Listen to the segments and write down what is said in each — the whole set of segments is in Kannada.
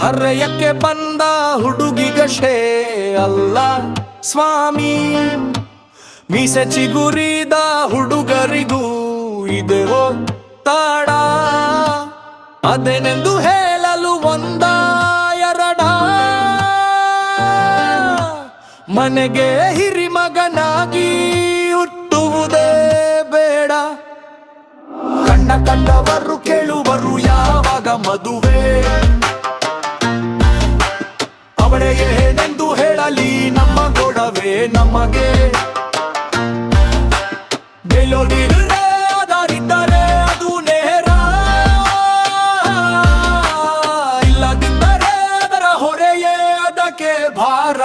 ಹರೆಯಕ್ಕೆ ಬಂದ ಹುಡುಗಿಗಷ್ಟೇ ಅಲ್ಲ ಸ್ವಾಮಿ, ಮೀಸೆ ಚಿಗುರಿದ ಹುಡುಗರಿಗೂ ಇದೆ ಒತ್ತಡ. ಅದೇನೆಂದು ಹೇಳಲು ಒಂದ ಎರಡ, ಮನೆಗೆ ಹಿರಿಮಗನಾಗಿ ಹುಟ್ಟುವುದೇ ಬೇಡ. ಕಂಡವರು ಕೇಳುವರು ಯಾವಾಗ ಮದುವೆ, ಅವಳೇ ಏನೆಂದು ಹೇಳಲಿ ನಮ್ಮ ಗೊಡವೆ ನಮಗೆ. ಗೆಲ್ಲೋದಿಲ್ಲದೆ ಅದರಿದ್ದರೆ ಅದು ನೇರ, ಇಲ್ಲದಿದ್ದರೆ ಅದರ ಹೊರೆಯೇ ಅದಕ್ಕೆ ಭಾರ.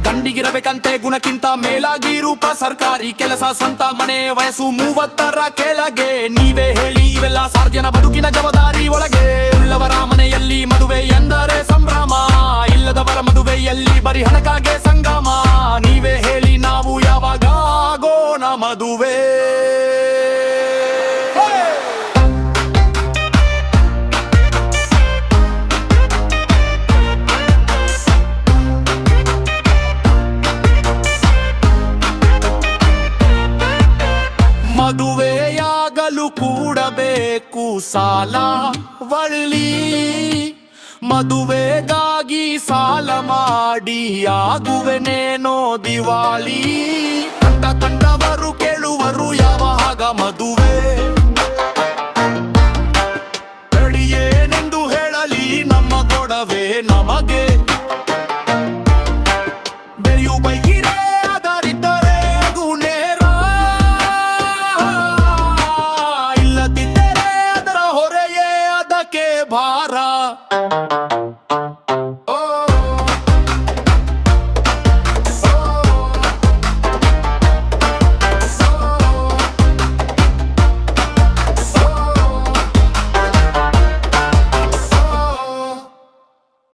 ಗಂಡಿಗಿರಬೇಕಂತೆ ಗುಣಕ್ಕಿಂತ ಮೇಲಾಗಿ ರೂಪ, ಸರ್ಕಾರಿ ಕೆಲಸ, ಸ್ವಂತ ಮನೆ, ವಯಸ್ಸು 30ರ ಕೆಳಗೆ. ನೀವೇ ಹೇಳಿ ಇವೆಲ್ಲ ಸಾರ್ಜನ ಬದುಕಿನ ಜವಾಬ್ದಾರಿ ಒಳಗೆ. ಉಳ್ಳವರ ಮನೆಯಲ್ಲಿ ಮದುವೆ ಎಂದರೆ ಸಂಭ್ರಮ, ಇಲ್ಲದವರ ಮದುವೆಯಲ್ಲಿ ಬರೀ ಹಣಕ್ಕಾಗೆ ಸಂಗಮ. ನೀವೇ ಹೇಳಿ ನಾವು ಯಾವಾಗ ಆಗೋಣ ಮದುವೆ? ಮದುವೆಯಾಗಲು ಕೂಡಬೇಕು ಸಾಲ ವಳ್ಳಿ, ಮದುವೆಗಾಗಿ ಸಾಲ ಮಾಡಿ ಆಗುವೆನೇನೋ ದಿವಾಳಿ. ಕಂಡವರು ಕೇಳುವರು ಯಾವಾಗ ಮದುವೆ, ಏನೆಂದು ಹೇಳಲಿ ನಮ್ಮ ಗೊಡವೆ ನಮಗೆ. ಬೆಳೆಯು ಬೈಗಿರೆ ಅದರಿದ್ದರೆ ಅದು ನೇರ, ಇಲ್ಲದಿದ್ದರೆ ಅದರ ಹೊರೆಯೇ ಅದಕ್ಕೆ ಭಾರ.